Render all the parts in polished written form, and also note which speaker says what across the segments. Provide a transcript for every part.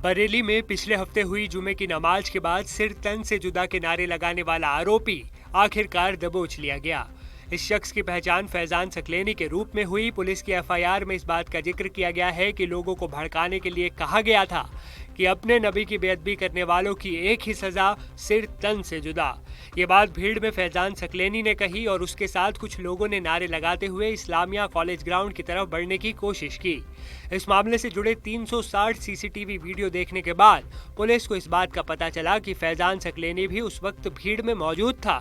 Speaker 1: बरेली में पिछले हफ्ते हुई जुमे की नमाज के बाद सिर तन से जुदा के नारे लगाने वाला आरोपी आखिरकार दबोच लिया गया। इस शख्स की पहचान फैजान सकलेनी के रूप में हुई। पुलिस की एफआईआर में इस बात का जिक्र किया गया है कि लोगों को भड़काने के लिए कहा गया था कि अपने नबी की बेअदबी करने वालों की एक ही सजा, सिर तन से जुदा। ये बात भीड़ में फैजान सकलेनी ने कही और उसके साथ कुछ लोगों ने नारे लगाते हुए इस्लामिया कॉलेज ग्राउंड की तरफ बढ़ने की कोशिश की। इस मामले से जुड़े 360 सीसीटीवी वीडियो देखने के बाद पुलिस को इस बात का पता चला कि फैजान सकलेनी भी उस वक्त भीड़ में मौजूद था।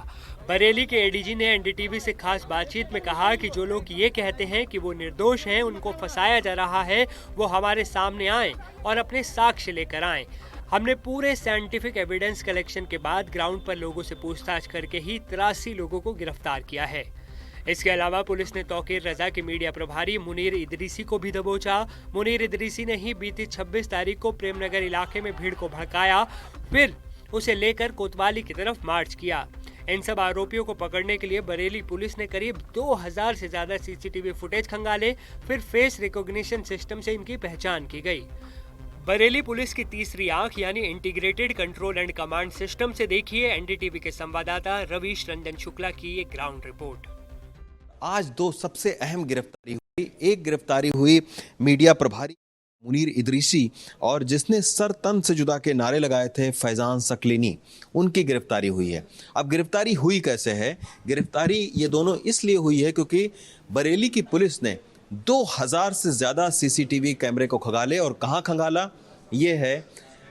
Speaker 1: बरेली के एडीजी ने एनडीटीवी से खास बातचीत में कहा कि जो लोग ये कहते हैं कि वो निर्दोष हैं, उनको फंसाया जा रहा है, वो हमारे सामने आए और अपने साक्ष्य लेकर आए। हमने पूरे साइंटिफिक एविडेंस कलेक्शन के बाद ग्राउंड पर लोगों से पूछताछ करके ही 83 लोगों को गिरफ्तार किया है। इसके अलावा पुलिस ने तौकीर रजा के मीडिया प्रभारी मुनीर इदरीसी को भी दबोचा। मुनीर इदरीसी ने ही बीती 26 तारीख को प्रेमनगर इलाके में भीड़ को भड़काया, फिर उसे लेकर कोतवाली की तरफ मार्च किया। इन सब आरोपियों को पकड़ने के लिए बरेली पुलिस ने करीब 2000 से ज्यादा सीसीटीवी फुटेज खंगाले, फिर फेस रिकॉग्निशन सिस्टम से इनकी पहचान की गई। बरेली पुलिस की तीसरी आंख यानी integrated control and command system से देखिए एनडीटीवी के संवाददाता रवीश रंजन शुक्ला की ये ग्राउंड रिपोर्ट।
Speaker 2: आज दो सबसे अहम गिरफ्तारी हुई। एक गिरफ्तारी हुई मीडिया प्रभारी मुनीर इदरीसी और जिसने सर तन से जुदा के नारे लगाए थे फैजान सकलेनी, उनकी गिरफ्तारी हुई है। अब गिरफ्तारी हुई कैसे है? गिरफ्तारी ये दोनों इसलिए हुई है क्योंकि बरेली की पुलिस ने 2000 से ज़्यादा सीसीटीवी कैमरे को खंगाले। और कहाँ खंगाला? ये है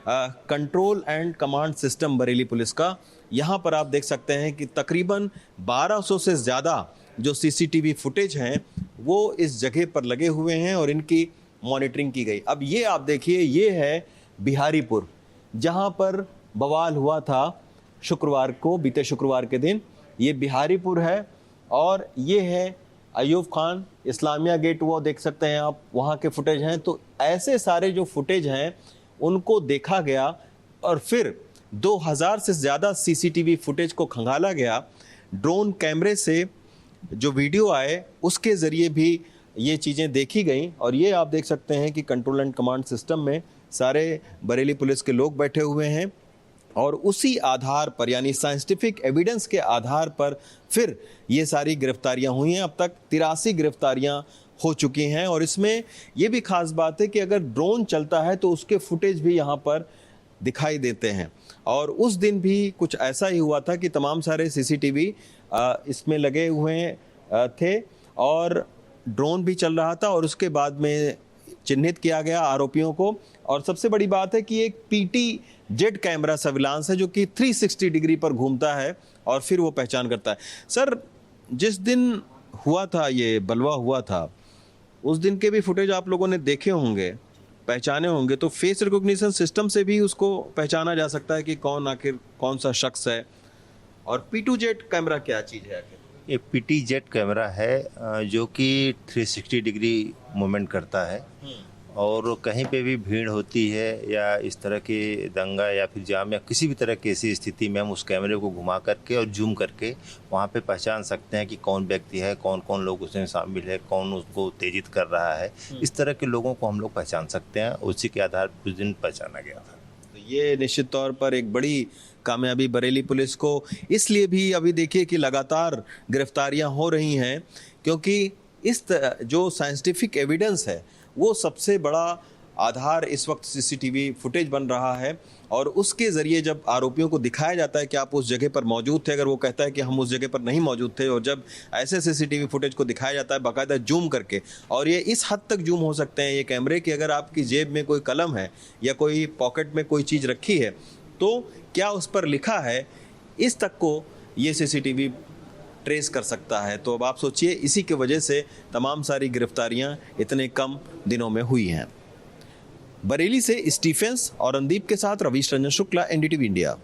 Speaker 2: control and command system Bareilly police का। यहाँ पर आप देख सकते हैं कि तकरीबन 1200 से ज़्यादा जो सीसीटीवी फुटेज हैं वो इस जगह पर लगे हुए हैं और इनकी मॉनिटरिंग की गई। अब ये आप देखिए, ये है बिहारीपुर, जहाँ पर बवाल हुआ था शुक्रवार को, बीते शुक्रवार के दिन। ये बिहारीपुर है और ये है अयूब खान इस्लामिया गेट, वो देख सकते हैं आप, वहाँ के फुटेज हैं। तो ऐसे सारे जो फुटेज हैं उनको देखा गया और फिर 2000 से ज़्यादा सीसीटीवी फुटेज को खंगाला गया। ड्रोन कैमरे से जो वीडियो आए उसके ज़रिए भी ये चीज़ें देखी गई। और ये आप देख सकते हैं कि कंट्रोल एंड कमांड सिस्टम में सारे बरेली पुलिस के लोग बैठे हुए हैं और उसी आधार पर यानी साइंटिफिक एविडेंस के आधार पर फिर ये सारी गिरफ्तारियां हुई हैं। अब तक 83 गिरफ्तारियां हो चुकी हैं और इसमें ये भी खास बात है कि अगर ड्रोन चलता है तो उसके फुटेज भी यहाँ पर दिखाई देते हैं। और उस दिन भी कुछ ऐसा ही हुआ था कि तमाम सारे सीसीटीवी इसमें लगे हुए थे और ड्रोन भी चल रहा था और उसके बाद में चिन्हित किया गया आरोपियों को। और सबसे बड़ी बात है कि एक पीटी जेट कैमरा सर्विलांस है जो कि 360 डिग्री पर घूमता है और फिर वो पहचान करता है। सर, जिस दिन हुआ था, ये बलवा हुआ था, उस दिन के भी फुटेज आप लोगों ने देखे होंगे, पहचाने होंगे। तो फेस रिकॉग्निशन सिस्टम से भी उसको पहचाना जा सकता है कि कौन आखिर कौन सा शख्स है। और पीटू जेट कैमरा क्या चीज़ है आखिर?
Speaker 3: ये पीटी जेट कैमरा है जो कि 360 डिग्री मूवमेंट करता है और कहीं पे भी भीड़ होती है या इस तरह के दंगा या फिर जाम या किसी भी तरह की ऐसी स्थिति में हम उस कैमरे को घुमा करके और जूम करके वहाँ पे पहचान सकते हैं कि कौन व्यक्ति है, कौन कौन लोग उसमें शामिल है, कौन उसको उत्तेजित कर रहा है। इस तरह के लोगों को हम लोग पहचान सकते हैं। उसी के आधार पर उस दिन पहचाना गया था।
Speaker 2: तो ये निश्चित तौर पर एक बड़ी कामयाबी बरेली पुलिस को इसलिए भी अभी देखिए कि लगातार गिरफ्तारियां हो रही हैं क्योंकि इस जो साइंटिफिक एविडेंस है वो सबसे बड़ा आधार इस वक्त सीसीटीवी फुटेज बन रहा है। और उसके ज़रिए जब आरोपियों को दिखाया जाता है कि आप उस जगह पर मौजूद थे, अगर वो कहता है कि हम उस जगह पर नहीं मौजूद थे, और जब ऐसे सीसीटीवी फुटेज को दिखाया जाता है बाकायदा जूम करके, और ये इस हद तक जूम हो सकते हैं ये कैमरे कि अगर आपकी जेब में कोई कलम है या कोई पॉकेट में कोई चीज़ रखी है तो क्या उस पर लिखा है, इस तक को ये सीसीटीवी ट्रेस कर सकता है। तो अब आप सोचिए, इसी की वजह से तमाम सारी गिरफ्तारियां इतने कम दिनों में हुई हैं। बरेली से स्टीफेंस और रणदीप के साथ रवीश रंजन शुक्ला, एनडीटीवी इंडिया।